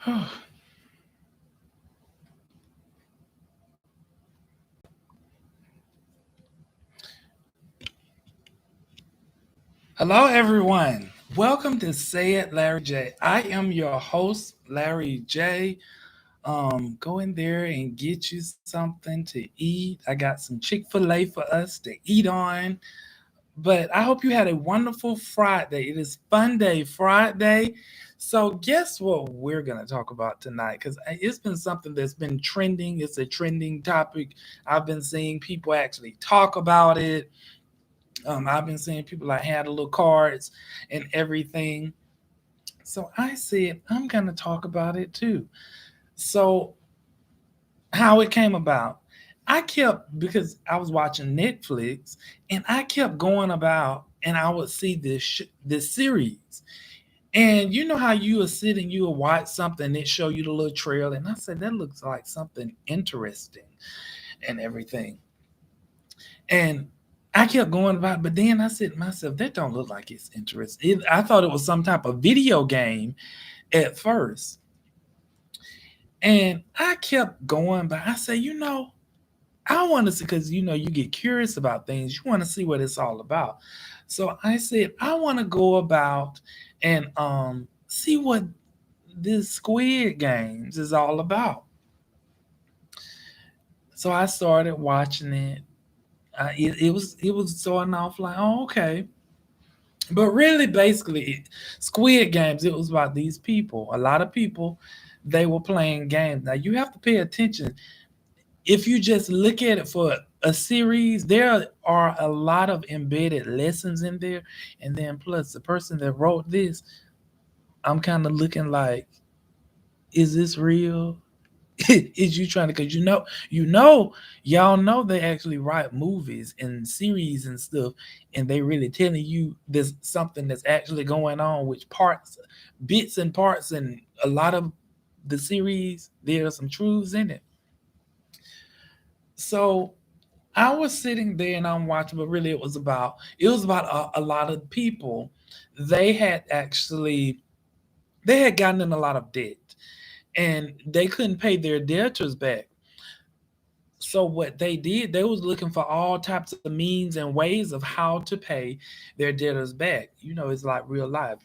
Hello, everyone. Welcome to Say It, Larry J. I am your host, Larry J. Go in there and get you something to eat. I got some Chick-fil-A for us to eat on. But I hope you had a wonderful Friday. It is Fun Day Friday. So, guess what we're going to talk about tonight? Because it's been something that's been trending. It's a trending topic. I've been seeing people actually talk about it. I've been seeing people like had little cards and everything. So I said, I'm going to talk about it too. So, how it came about, I kept, because I was watching Netflix and I kept going about and I would see this series. And you know how you will sit and you will watch something and it show you the little trail. And I said, that looks like something interesting and everything. And I kept going about, but then I said to myself, that don't look like it's interesting. I thought it was some type of video game at first. And I kept going, but I said, I want to see, because you get curious about things. You want to see what it's all about. So I said, I want to go about and see what this Squid Games is all about. So I started watching it. It was starting off like, oh, okay. But really, basically, Squid Games, it was about these people. A lot of people, they were playing games. Now, you have to pay attention. If you just look at it for a series, there are a lot of embedded lessons in there. And then, plus, the person that wrote this, I'm kind of looking like, is this real? Is you trying to, because y'all know they actually write movies and series and stuff, and they really telling you there's something that's actually going on, which parts, bits and parts, and a lot of the series, there are some truths in it. So I was sitting there and I'm watching, but really it was about a lot of people. They had actually they had gotten in a lot of debt and they couldn't pay their debtors back. So what they did, they was looking for all types of means and ways of how to pay their debtors back. It's like real life.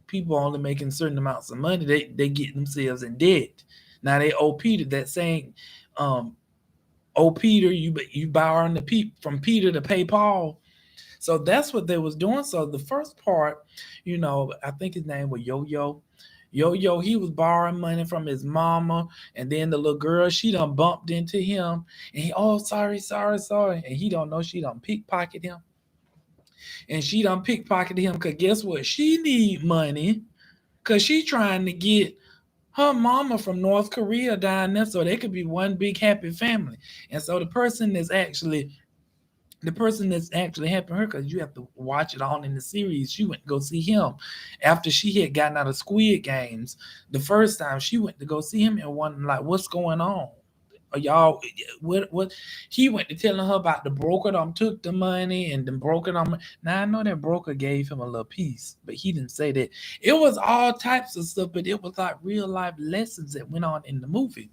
People only making certain amounts of money, they get themselves in debt. Now they owe Peter that saying, um, "Oh Peter, you borrowing from Peter to pay Paul." So that's what they was doing. So the first part, I think his name was Yo Yo. Yo Yo, he was borrowing money from his mama, and then the little girl, she done bumped into him, and he, oh, sorry, sorry, sorry, and he don't know she done pickpocket him, and she done pickpocket him, cause guess what? She need money, cause she trying to get her mama from North Korea down there, so they could be one big happy family. And so the person that's actually helping her, because you have to watch it on in the series, she went to go see him after she had gotten out of Squid Games. The first time she went to go see him and wondering like, what's going on? Are y'all, what he went to telling her about the broker took the money, and the broker now I know that broker gave him a little piece, but he didn't say that. It was all types of stuff, but it was like real life lessons that went on in the movie.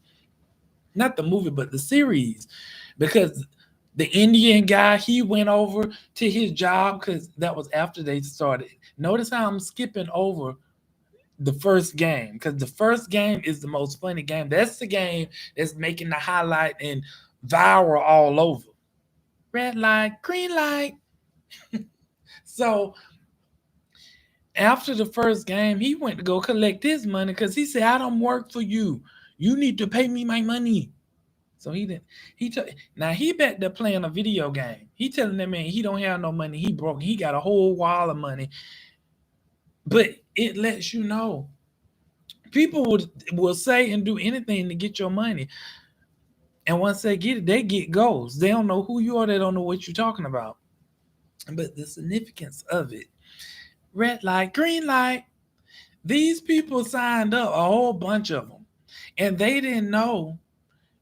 Not the movie, but the series. Because the Indian guy, he went over to his job, because that was after they started. Notice how I'm skipping over the first game, because the first game is the most funny game. That's the game that's making the highlight and viral all over. Red light, green light. So after the first game, he went to go collect his money, because he said, I don't work for you. You need to pay me my money. So he didn't. Now he back there playing a video game. He telling that man he don't have no money. He broke. He got a whole wall of money. But it lets you know people will say and do anything to get your money. And once they get it, they get goals. They don't know who you are. They don't know what you're talking about. But the significance of it, red light, green light. These people signed up, a whole bunch of them, and they didn't know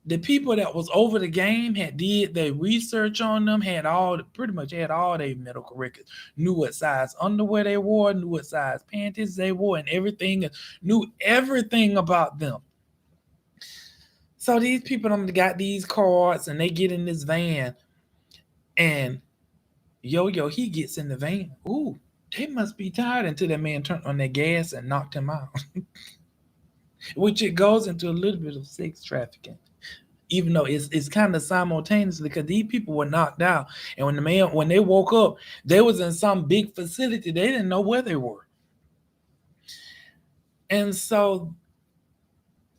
the people that was over the game had did their research on them, had all pretty much had all their medical records, knew what size underwear they wore, knew what size panties they wore, and everything, knew everything about them. So these people got these cards and they get in this van, and he gets in the van. Ooh, they must be tired until that man turned on their gas and knocked him out. Which it goes into a little bit of sex trafficking, even though it's kind of simultaneously because these people were knocked out, and when they woke up, they was in some big facility. They didn't know where they were, and so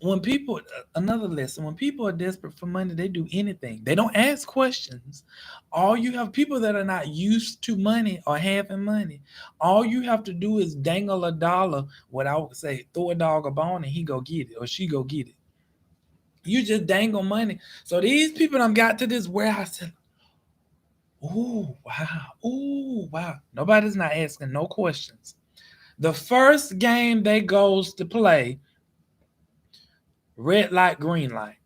when people another lesson, when people are desperate for money, they do anything. They don't ask questions. All you have people that are not used to money or having money, all you have to do is dangle a dollar, what I would say, throw a dog a bone and he go get it or she go get it. You just dangle money. So these people got to this warehouse and oh wow, oh wow. Nobody's not asking no questions. The first game they goes to play, red light, green light.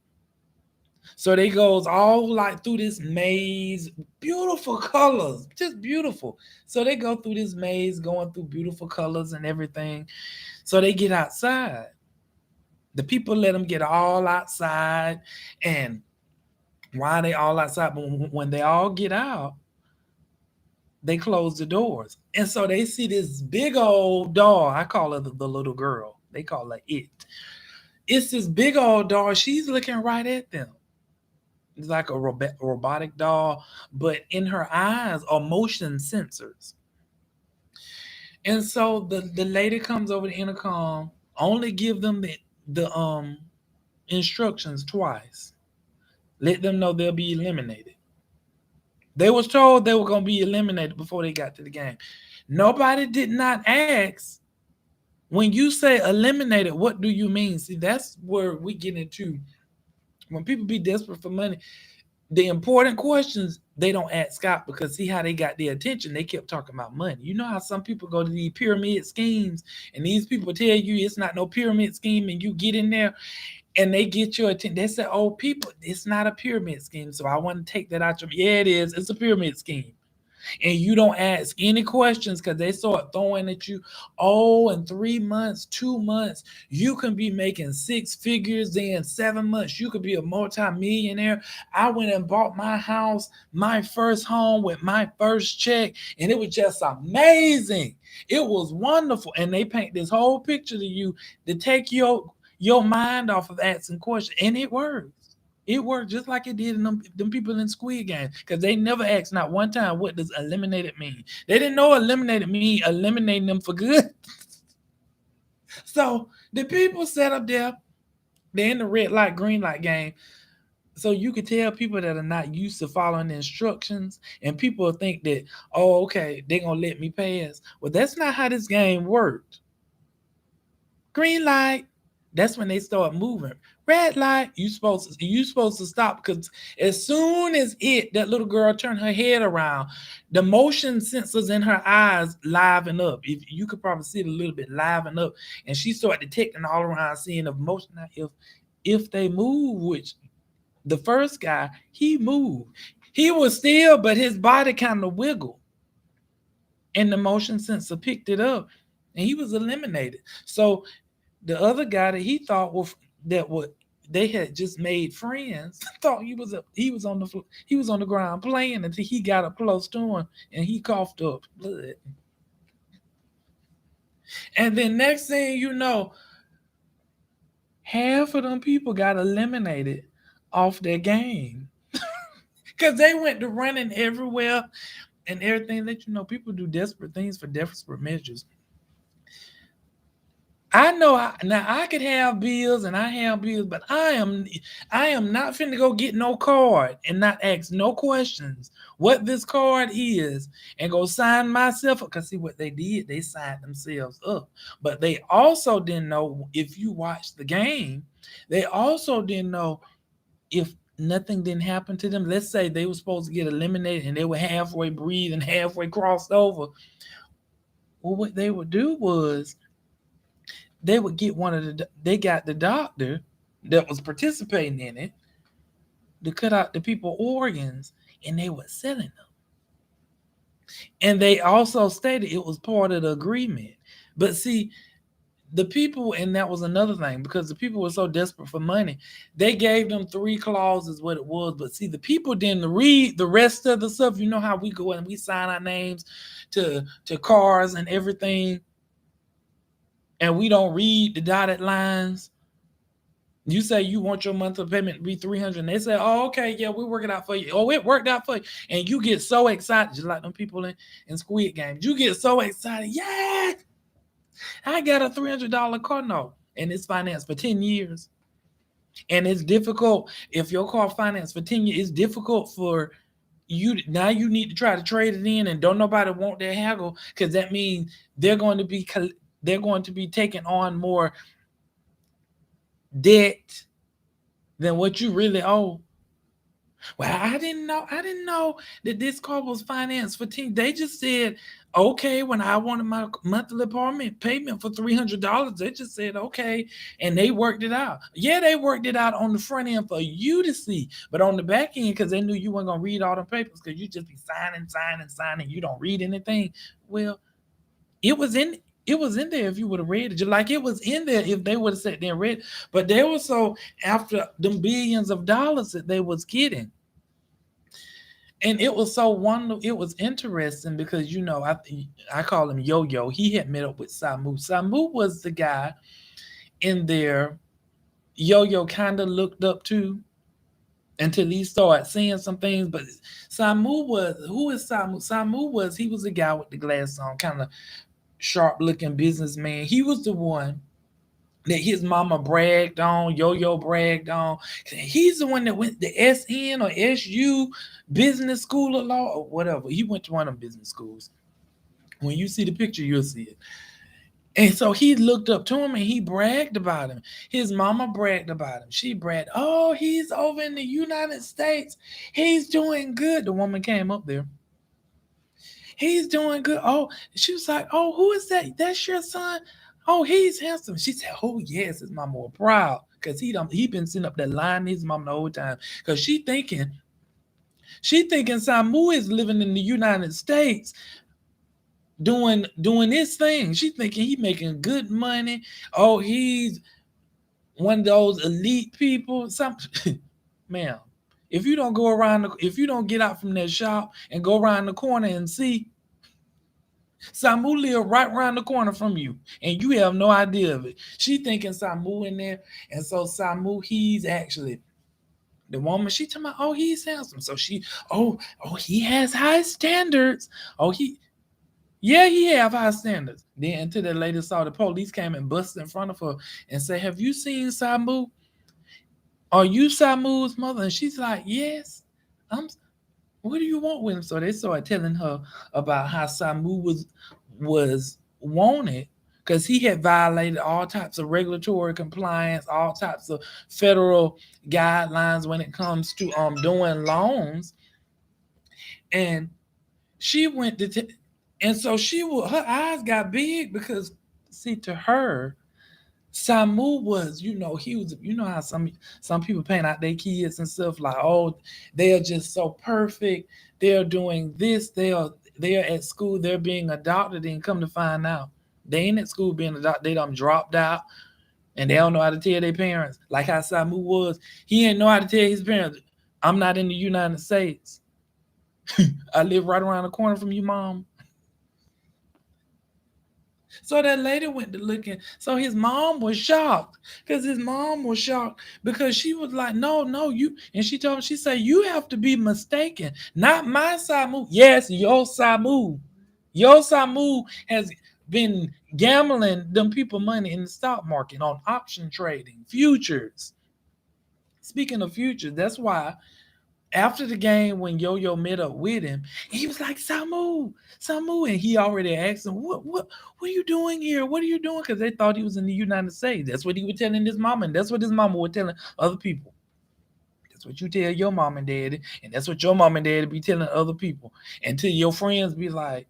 So they goes all like through this maze, beautiful colors, just beautiful. So they go through this maze, going through beautiful colors and everything. So they get outside. The people let them get all outside, and why they all outside? But when they all get out, they close the doors, and so they see this big old doll. I call her the little girl. They call her it. It's this big old doll. She's looking right at them. It's like a robotic doll, but in her eyes are motion sensors. And so the lady comes over the intercom, only give them the instructions twice. Let them know they'll be eliminated. They was told they were gonna be eliminated before they got to the game. Nobody did not ask. When you say eliminated, what do you mean? See, that's where we get into when people be desperate for money. The important questions they don't ask Scott, because see how they got their attention. They kept talking about money. You know how some people go to these pyramid schemes, and these people tell you it's not no pyramid scheme, and you get in there and they get your attention. They say, "Oh, people, it's not a pyramid scheme." So I want to take that out. Yeah, it is. It's a pyramid scheme. And you don't ask any questions because they start throwing at you. Oh, in 3 months, 2 months, you can be making six figures. Then 7 months, you could be a multi-millionaire. I went and bought my house, my first home with my first check, and it was just amazing. It was wonderful. And they paint this whole picture to you to take your mind off of asking questions, and it works. It worked just like it did in them people in Squid Game, because they never asked not one time what does eliminated mean. They didn't know eliminated mean eliminating them for good. So the people sat up there, they're in the red light, green light game. So you could tell people that are not used to following the instructions, and people think that, oh, okay, they're gonna let me pass. Well, that's not how this game worked. Green light, that's when they start moving. Red light, you supposed to stop, because as soon as that little girl turned her head around, the motion sensors in her eyes liven up. If you could probably see it a little bit liven up, and she started detecting all around, seeing if motion. Now, if they move, which the first guy, he moved, he was still, but his body kind of wiggled, and the motion sensor picked it up, and he was eliminated. So the other guy that he thought they had just made friends thought he was on the ground playing until he got up close to him and he coughed up blood. And then next thing you know, half of them people got eliminated off their game because they went to running everywhere and everything. That people do desperate things for desperate measures. I know now I could have bills and I have bills, but I am not finna go get no card and not ask no questions what this card is and go sign myself up. Because see what they did, they signed themselves up. But they also didn't know, if you watch the game, they also didn't know if nothing didn't happen to them. Let's say they were supposed to get eliminated and they were halfway breathing, halfway crossed over. Well, what they would do was they would get they got the doctor that was participating in it, to cut out the people organs, and they were selling them. And they also stated it was part of the agreement. But see, the people, and that was another thing, because the people were so desperate for money, they gave them three clauses what it was. But see, the people didn't read the rest of the stuff. You know how we go and we sign our names to cars and everything, and we don't read the dotted lines. You say you want your monthly payment to be 300, and they say, "Oh, okay, yeah, we work it out for you." Oh, it worked out for you, and you get so excited, just like them people in Squid Games. You get so excited, yeah, I got a $300 car note, and it's financed for 10 years. And it's difficult if your car financed for 10 years. It's difficult for you now. You need to try to trade it in, and don't nobody want that haggle, because that means they're going to be they're going to be taking on more debt than what you really owe. Well, I didn't know. I didn't know that this car was financed for 10. They just said, okay, when I wanted my monthly apartment payment for $300, they just said, okay. And they worked it out. Yeah, they worked it out on the front end for you to see. But on the back end, because they knew you weren't going to read all the papers, because you just be signing, signing, signing. You don't read anything. Well, it was in it was in there if you would have read it. Just like it was in there if they would have sat there and read it. But they were so after them billions of dollars that they was getting. And it was so wonderful. It was interesting because I call him Yo Yo. He had met up with Samu. Samu was the guy in there. Yo Yo kind of looked up to until he started seeing some things. But Samu was who is Samu? Samu was he was the guy with the glasses on, kind of sharp looking businessman. He was the one that his mama bragged on, Yo-Yo bragged on. He's the one that went to SN or SU business school of law or whatever. He went to one of them business schools. When you see the picture, you'll see it. And so he looked up to him and he bragged about him. His mama bragged about him. She bragged, oh, he's over in the United States. He's doing good. The woman came up there. He's doing good. Oh, she was like, oh, who is that? That's your son? Oh, he's handsome. She said, oh, yes, his mama was proud. Because he been sitting up there lying to his mama the whole time. Because she thinking Samu is living in the United States doing his thing. She thinking he making good money. Oh, he's one of those elite people. Ma'am, if you don't if you don't get out from that shop and go around the corner and see, Samu live right around the corner from you, and you have no idea of it. She thinking Samu in there, and so Samu, he's actually the woman. She talking about, oh, he's handsome. So oh, he has high standards. Oh, yeah, he have high standards. Then until that lady saw the police came and busted in front of her and said, have you seen Samu? Are you Samu's mother? And she's like, yes. I'm what do you want with him? So they started telling her about how Samu was wanted because he had violated all types of regulatory compliance, all types of federal guidelines when it comes to doing loans. And she went to and so her eyes got big because see to her Samu was, he was, how some people paint out their kids and stuff like, oh, they are just so perfect. They're doing this. They are at school. They're being adopted, and come to find out, they ain't at school being adopted. They done dropped out, and they don't know how to tell their parents. Like how Samu was, he didn't know how to tell his parents, "I'm not in the United States. I live right around the corner from you, mom." So that lady went to looking. So his mom was shocked because she was like, no, no, you. And she told him, she said, you have to be mistaken. Not my Samu. Yes, your Samu. Your Samu has been gambling them people money in the stock market on option trading, futures. Speaking of futures, that's why after the game when Yo-Yo met up with him, he was like, Samu, Samu. And he already asked him, what are you doing here? What are you doing? Because they thought he was in the United States. That's what he was telling his mama, and that's what his mama was telling other people. That's what you tell your mom and daddy, and that's what your mom and daddy be telling other people. Until your friends be like,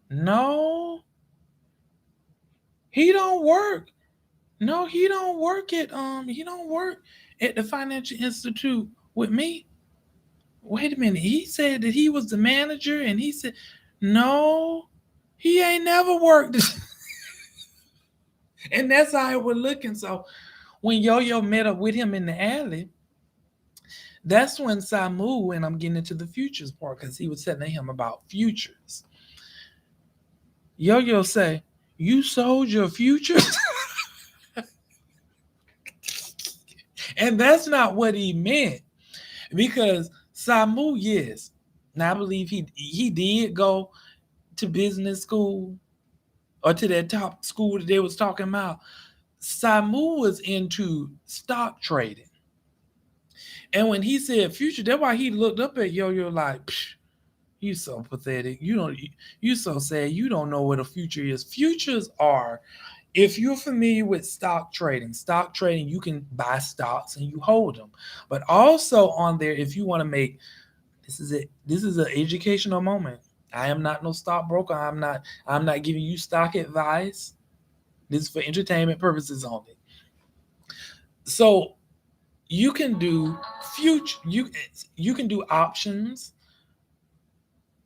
no, he don't work. No, he don't work at the financial institute with me. Wait a minute. He said that he was the manager, and he said, no, he ain't never worked. And that's how it was looking. So when Yo-Yo met up with him in the alley, that's when Samu, and I'm getting into the futures part because he was telling him about futures. Yo-Yo say, you sold your futures? And that's not what he meant. Because Samu, yes. Now I believe he did go to business school or to that top school that they was talking about. Samu was into stock trading. And when he said future, that's why he looked up at Yo-Yo like, psh, you so pathetic. You so sad. You don't know what a future is. Futures are, if you're familiar with stock trading, you can buy stocks and you hold them. But also on there, if you want to make, this is it. This is an educational moment. I am not no stockbroker. I'm not giving you stock advice. This is for entertainment purposes only. So you can do future you can do options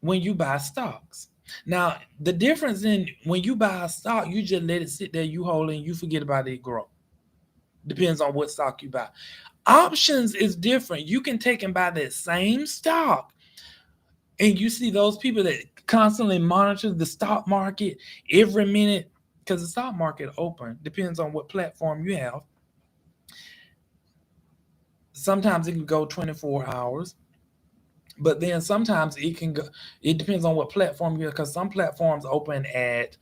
when you buy stocks. Now, the difference in when you buy a stock, you just let it sit there, you hold it, and you forget about it grow. Depends on what stock you buy. Options is different. You can take and buy that same stock, and you see those people that constantly monitor the stock market every minute, because the stock market open depends on what platform you have. Sometimes it can go 24 hours, but then sometimes it can go, it depends on what platform you're, because some platforms open at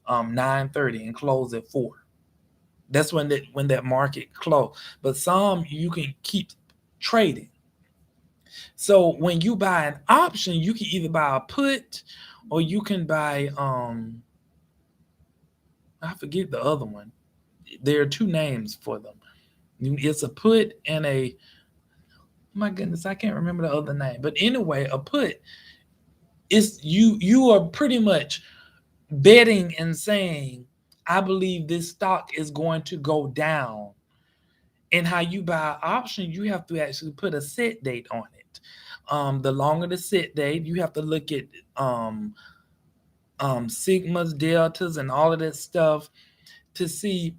9:30 and close at 4. That's when that market close. But some you can keep trading. So when you buy an option, you can either buy a put or you can buy I forget the other one. There are two names for them. It's a put and a, my goodness, I can't remember the other name. But anyway, a put is you are pretty much betting and saying, I believe this stock is going to go down. And how you buy an option, you have to actually put a set date on it. The longer the set date, you have to look at sigmas, deltas, and all of that stuff to see,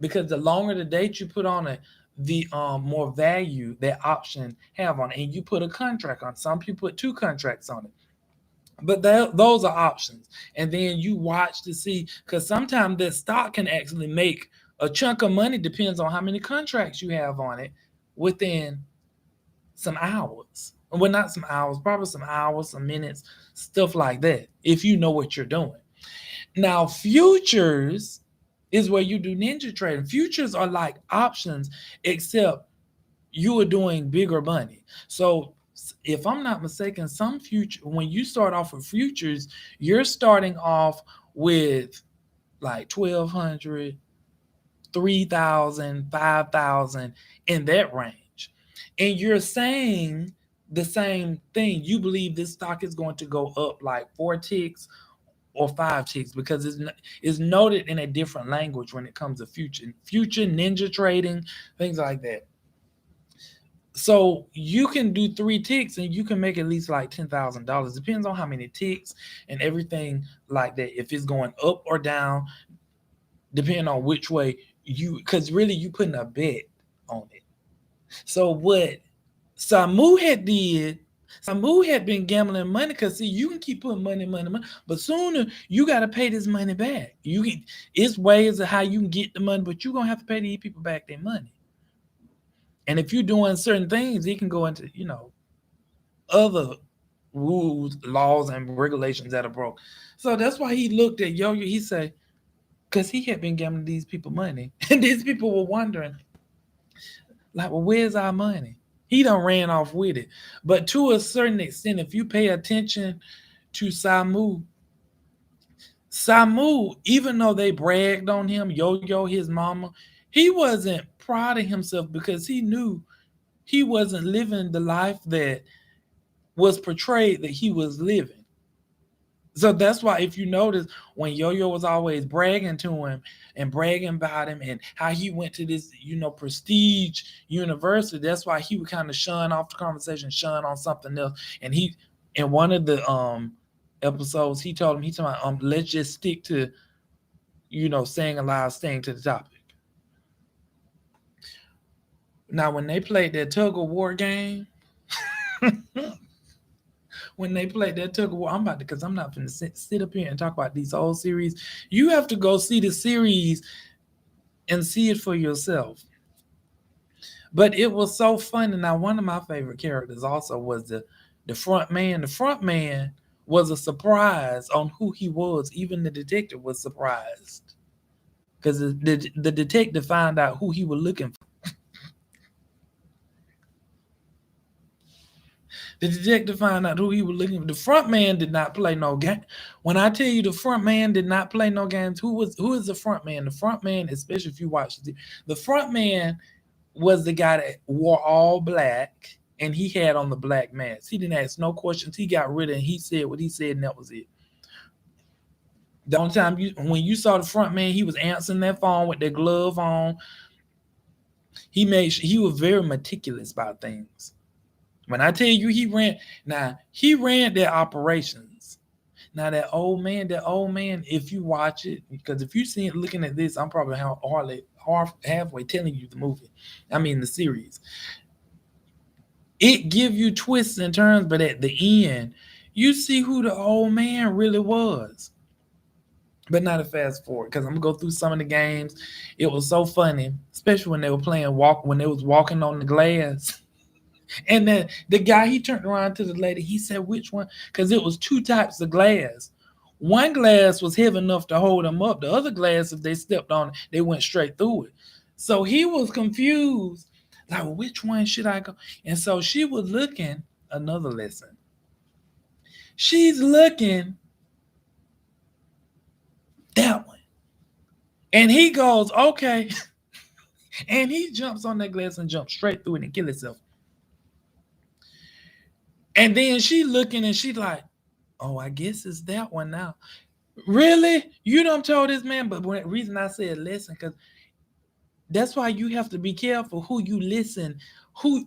because the longer the date you put on it, the more value that option have on it. And you put a contract on. Some people put 2 contracts on it. But those are options. And then you watch to see, because sometimes that stock can actually make a chunk of money, depends on how many contracts you have on it within some hours. Well, not some hours, probably some hours, some minutes, stuff like that, if you know what you're doing. Now, futures is where you do ninja trading. Futures are like options, except you are doing bigger money. So if I'm not mistaken, some future, when you start off with futures, you're starting off with like 1,200, 3,000, 5,000, in that range. And you're saying the same thing. You believe this stock is going to go up like 4 ticks or 5 ticks, because it's noted in a different language when it comes to future ninja trading, things like that. So you can do 3 ticks and you can make at least like $10,000. Depends on how many ticks and everything like that. If it's going up or down, depending on which way you, because really you putting a bet on it. So what Samu had did, Samu had been gambling money, because see, you can keep putting money, but sooner you got to pay this money back. You can, it's ways of how you can get the money, but you're gonna have to pay these people back their money. And if you're doing certain things, it can go into, other rules, laws, and regulations that are broke. So that's why he looked at Yo-Yo. He said, because he had been gambling these people money, and these people were wondering, like, well, where's our money? He done ran off with it. But to a certain extent, if you pay attention to Samu, even though they bragged on him, Yo-Yo, his mama, he wasn't proud of himself, because he knew he wasn't living the life that was portrayed that he was living. So that's why, if you notice, when Yo-Yo was always bragging to him and bragging about him and how he went to this, prestige university, that's why he would kind of shun off the conversation, shun on something else. And he, in one of the episodes, he told him, let's just stick to, saying aloud, staying to the topic. Now, when they played that tug of war game, when they played that tug of war, I'm about to, because I'm not going to sit up here and talk about these old series. You have to go see the series and see it for yourself. But it was so funny. Now, one of my favorite characters also was the front man. The front man was a surprise on who he was. Even the detective was surprised, because the detective found out who he was looking for. The detective found out who he was looking for. The front man did not play no game. When I tell you the front man did not play no games, who is the front man? The front man, especially if you watch the front man, was the guy that wore all black and he had on the black mask. He didn't ask no questions. He got rid of it and he said what he said, and that was it. The only time when you saw the front man, he was answering that phone with that glove on. He was very meticulous about things. When I tell you he ran their operations. Now that old man, if you watch it, because if you see it looking at this, I'm probably halfway telling you the movie. I mean the series. It give you twists and turns, but at the end, you see who the old man really was. But not a fast forward, because I'm gonna go through some of the games. It was so funny, especially when they were playing when they was walking on the glass. And then the guy, he turned around to the lady. He said, "Which one?" Because it was two types of glass. One glass was heavy enough to hold them up. The other glass, if they stepped on it, they went straight through it. So he was confused, like, well, which one should I go? And so she was looking, another lesson. She's looking that one. And he goes, okay. And he jumps on that glass and jumps straight through it and kill himself. And then she looking and she like, oh, I guess it's that one now. Really? You don't told this man, but the reason I said listen, because that's why you have to be careful who you listen, who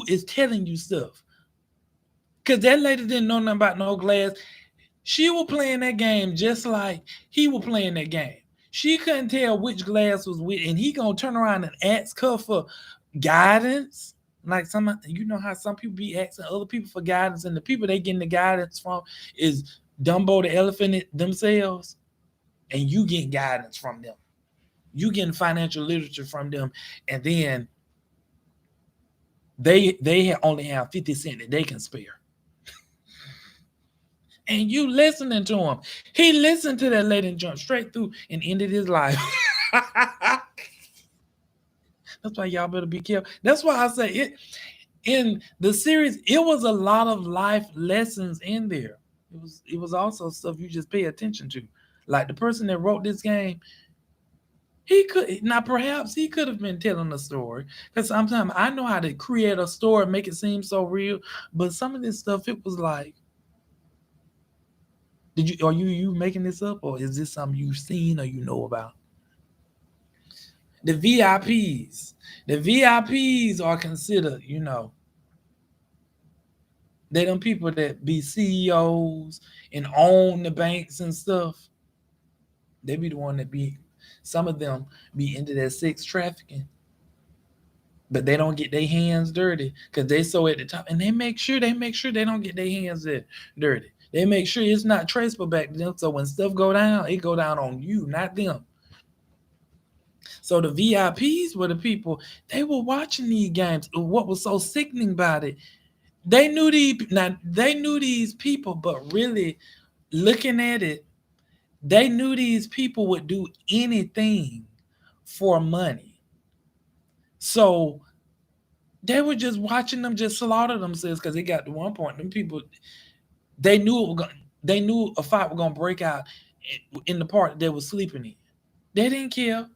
is telling you stuff. Because that lady didn't know nothing about no glass. She was playing that game just like he was playing that game. She couldn't tell which glass was which, and he gonna turn around and ask her for guidance. Like how some people be asking other people for guidance, and the people they getting the guidance from is Dumbo the elephant themselves, and you getting guidance from them. You getting financial literature from them, and then they only have 50 cents that they can spare. And you listening to him. He listened to that lady and jumped straight through and ended his life. That's why y'all better be careful. That's why I say it in the series, it was a lot of life lessons in there. It was also stuff you just pay attention to. Like the person that wrote this game, perhaps he could have been telling a story. Because sometimes I know how to create a story and make it seem so real, but some of this stuff, it was like, are you making this up, or is this something you've seen or you know about? The VIPs. The VIPs are considered, they them people that be CEOs and own the banks and stuff. They be the one that some of them be into that sex trafficking. But they don't get their hands dirty because they so at the top, and they make sure they don't get their hands dirty. They make sure it's not traceable back to them. So when stuff go down, it go down on you, not them. So the VIPs were the people, they were watching these games. What was so sickening about it, they knew these people, but really looking at it, they knew these people would do anything for money. So they were just watching them just slaughter themselves, because they got to one point, them people, they knew a fight was gonna break out in the part they were sleeping in. They didn't care.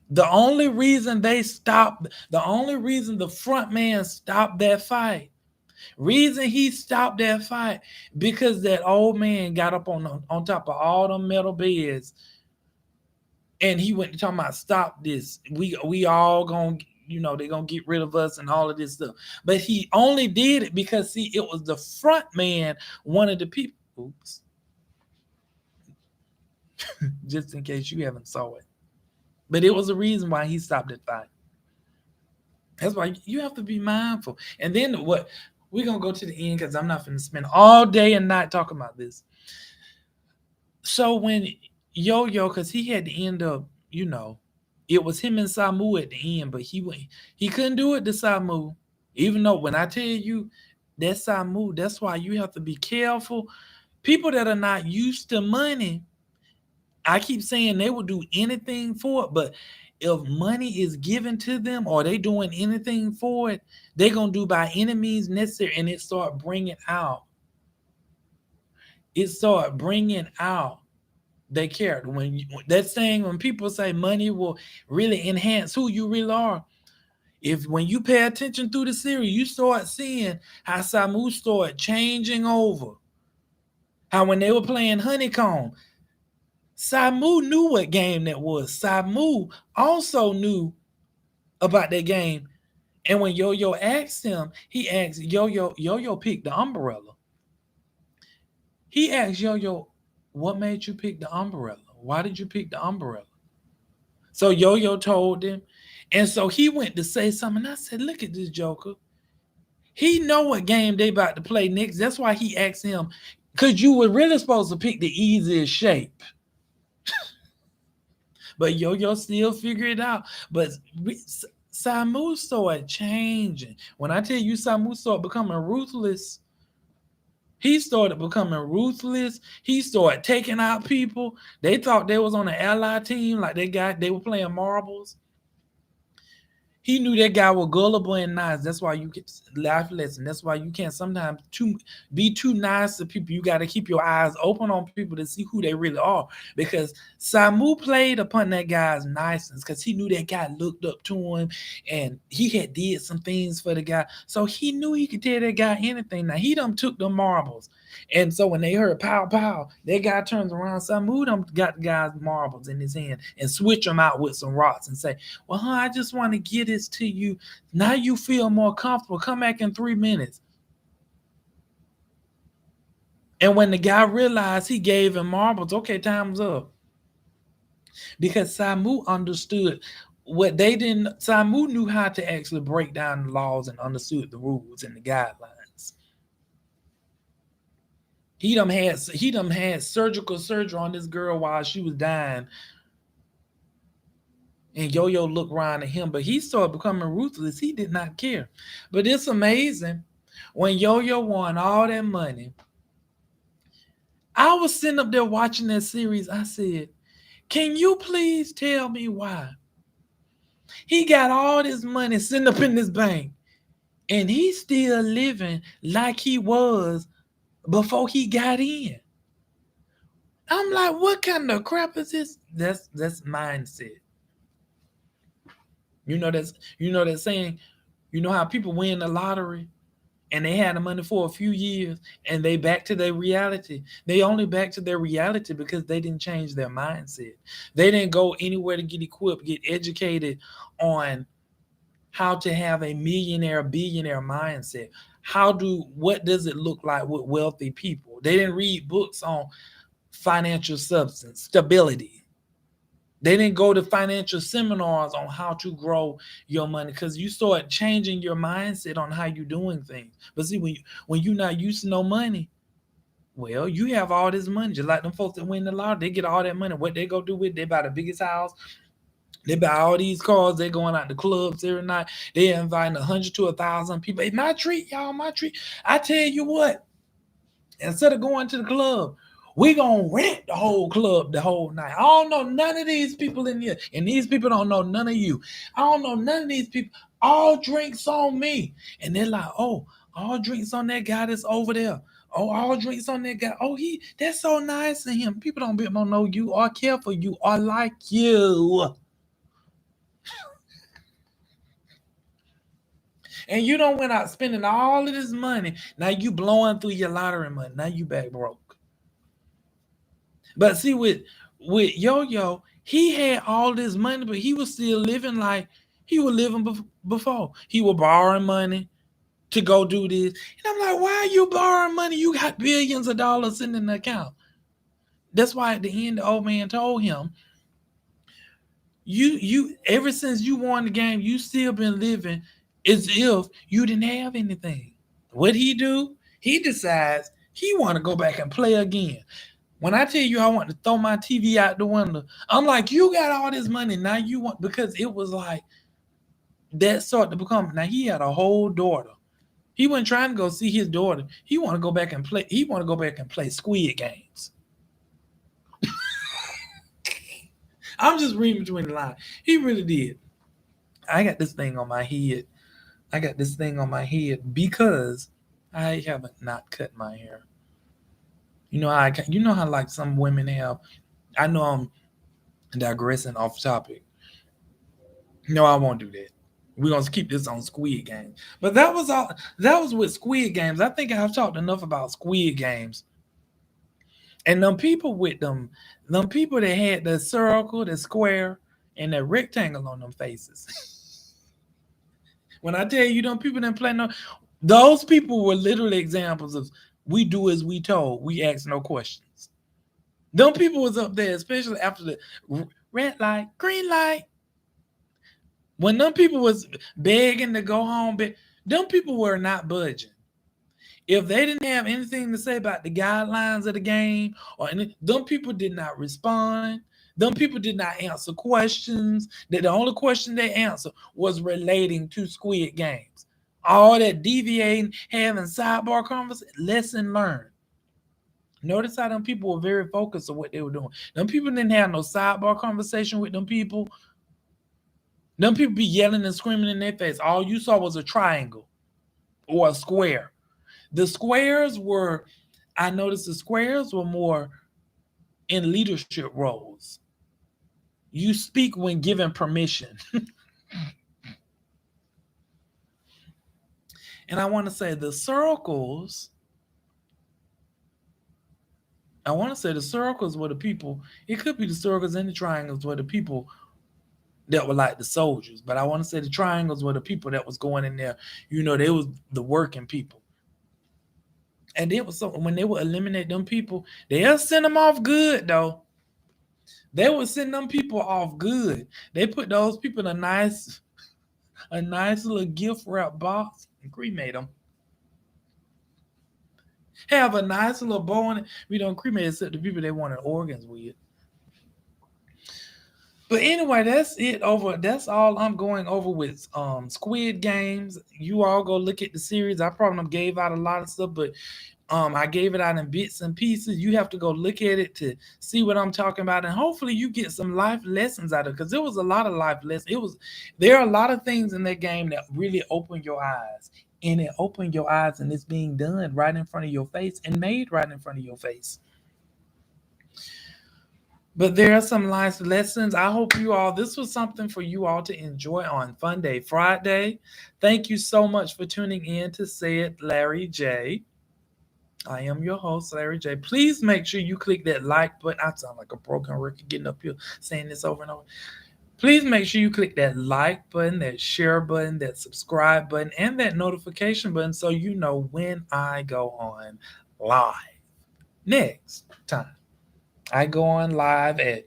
The only reason the front man stopped that fight Reason he stopped that fight because that old man got up on top of all them metal beds and he went to talking about stop this. We all gonna they're gonna get rid of us and all of this stuff. But he only did it because see, it was the front man, one of the people. Oops, just in case you haven't saw it. But it was a reason why he stopped that fight. That's why you have to be mindful. And then what we're gonna go to the end because I'm not gonna spend all day and night talking about this. So when Yo-Yo, because he had to end up, it was him and Samu at the end, but he couldn't do it to Samu. Even though when I tell you that Samu, that's why you have to be careful. People that are not used to money, I keep saying they will do anything for it, but if money is given to them or they doing anything for it, they're gonna do by any means necessary, and it start bringing out. It start bringing out their character. That saying, when people say money will really enhance who you really are, if when you pay attention through the series, you start seeing how Samu started changing over. How when they were playing Honeycomb, Samu knew what game that was. Samu also knew about that game. And when Yo-Yo asked him, he asked Yo-Yo picked the umbrella. He asked Yo-Yo, what made you pick the umbrella? Why did you pick the umbrella? So Yo-Yo told him. And so he went to say something. I said, look at this Joker. He know what game they about to play next. That's why he asked him, because you were really supposed to pick the easiest shape. But Yo-Yo still figured it out. But Samu started changing. When I tell you Samu started becoming ruthless, he started becoming ruthless. He started taking out people. They thought they was on the ally team, like they were playing marbles. He knew that guy was gullible and nice. That's why you get life lesson. That's why you can't sometimes be too nice to people. You got to keep your eyes open on people to see who they really are. Because Samu played upon that guy's niceness because he knew that guy looked up to him and he had did some things for the guy. So he knew he could tell that guy anything. Now he done took the marbles. And so when they heard pow pow, that guy turns around. Samu done got the guy's marbles in his hand and switch them out with some rocks and say, well, I just want to get this to you. Now you feel more comfortable. Come back in 3 minutes. And when the guy realized he gave him marbles, okay, time's up. Because Samu understood what they didn't. Samu knew how to actually break down the laws and understood the rules and the guidelines. He done had surgical surgery on this girl while she was dying. And Yo-Yo looked around at him, but he started becoming ruthless. He did not care. But it's amazing. When Yo-Yo won all that money, I was sitting up there watching that series. I said, can you please tell me why? He got all this money sitting up in this bank, and he's still living like he was before he got in. I'm like, what kind of crap is this? That's mindset. That saying, how people win the lottery and they had the money for a few years and they back to their reality. They only back to their reality because they didn't change their mindset. They didn't go anywhere to get equipped, get educated on how to have a millionaire, billionaire mindset. What does it look like with wealthy people? They didn't read books on financial substance, stability. They didn't go to financial seminars on how to grow your money because you start changing your mindset on how you're doing things. But see, when you're not used to no money, well, you have all this money. Just like them folks that win the lottery, they get all that money. What they go do with it? They buy the biggest house. They buy all these cars. They're going out to clubs every night. They're inviting 100 to 1,000 people. Hey, my treat, y'all, my treat. I tell you what, instead of going to the club, we gonna rent the whole club the whole night. I don't know none of these people in here, and these people don't know none of you. I don't know none of these people. All drinks on me, and they're like, "Oh, all drinks on that guy that's over there. Oh, all drinks on that guy. Oh, that's so nice of him." People don't know you or care for you or like you. And you don't went out spending all of this money. Now you blowing through your lottery money. Now you back broke. But see, with Yo-Yo, he had all this money, but he was still living like he was living before. He was borrowing money to go do this. And I'm like, why are you borrowing money? You got billions of dollars in the account. That's why at the end, the old man told him, you ever since you won the game, you still been living as if you didn't have anything. What he do? He decides he want to go back and play again. When I tell you I want to throw my TV out the window, I'm like, you got all this money now. You want, because it was like that sort to become. Now he had a whole daughter. He wasn't trying to go see his daughter. He want to go back and play. He want to go back and play Squid Games. I'm just reading between the lines. He really did. I got this thing on my head. I got this thing on my head because I haven't not cut my hair. You know how like some women have. I know I'm digressing off topic. No, I won't do that. We're gonna keep this on Squid Games. But that was all. That was with Squid Games. I think I've talked enough about Squid Games. And them people that had the circle, the square, and the rectangle on them faces. When I tell you, them people didn't play no, those people were literally examples of we do as we told, we ask no questions. Them people was up there, especially after the red light, green light. When them people was begging to go home, them people were not budging. If they didn't have anything to say about the guidelines of the game, or them people did not respond. Them people did not answer questions. That the only question they answered was relating to Squid Games. All that deviating, having sidebar conversation, lesson learned. Notice how them people were very focused on what they were doing. Them people didn't have no sidebar conversation with them people. Them people be yelling and screaming in their face. All you saw was a triangle or a square. The squares were, I noticed the squares were more in leadership roles. You speak when given permission. And I want to say the circles, were the people, it could be the circles and the triangles were the people that were like the soldiers. But I want to say the triangles were the people that was going in there. They was the working people. And it was so when they would eliminate them people, they'll send them off good though. They would send them people off good. They put those people in a nice little gift wrap box and cremate them. Have a nice little bow on it. We don't cremate except the people they wanted organs with. But anyway, that's it over. That's all I'm going over with Squid Games. You all go look at the series. I probably gave out a lot of stuff, but I gave it out in bits and pieces. You have to go look at it to see what I'm talking about, and hopefully you get some life lessons out of it, because there was a lot of life lessons. There are a lot of things in that game that really open your eyes, and it opened your eyes, and it's being done right in front of your face and made right in front of your face. But there are some life lessons. I hope this was something for you all to enjoy on Fun Day Friday. Thank you so much for tuning in to Say It, Larry J. I am your host, Larry J. Please make sure you click that like button. I sound like a broken record getting up here saying this over and over. Please make sure you click that like button, that share button, that subscribe button, and that notification button so you know when I go on live next time. I go on live at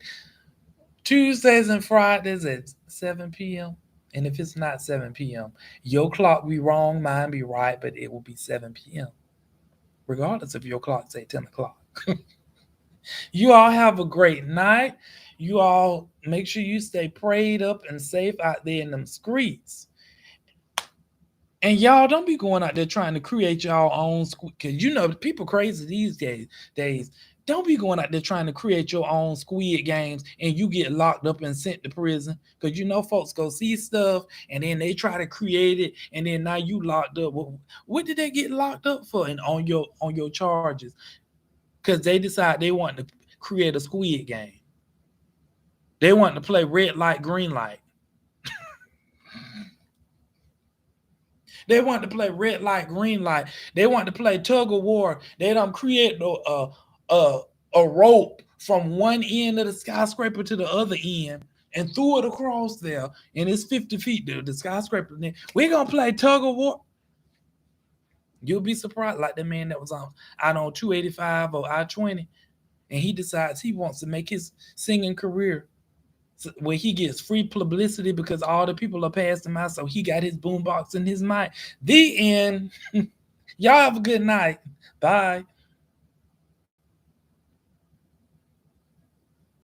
Tuesdays and Fridays at 7 p.m. And if it's not 7 p.m., your clock be wrong, mine be right, but it will be 7 p.m. regardless if your clock say 10 o'clock. You all have a great night. You all make sure you stay prayed up and safe out there in them streets. And y'all don't be going out there trying to create y'all own, because people crazy these days. Don't be going out there trying to create your own Squid Games and you get locked up and sent to prison, because folks go see stuff and then they try to create it and then now you locked up. What did they get locked up for and on your charges? Because they decide they want to create a Squid Game. They want to play red light, green light. They want to play red light, green light. They want to play tug of war. They don't create a rope from one end of the skyscraper to the other end and threw it across there, and it's 50 feet. The skyscraper. We're gonna play tug of war. You'll be surprised, like the man that was on out on 285 or I-20, and he decides he wants to make his singing career where he gets free publicity because all the people are passing him out. So he got his boombox in his mic. The end. Y'all have a good night. Bye.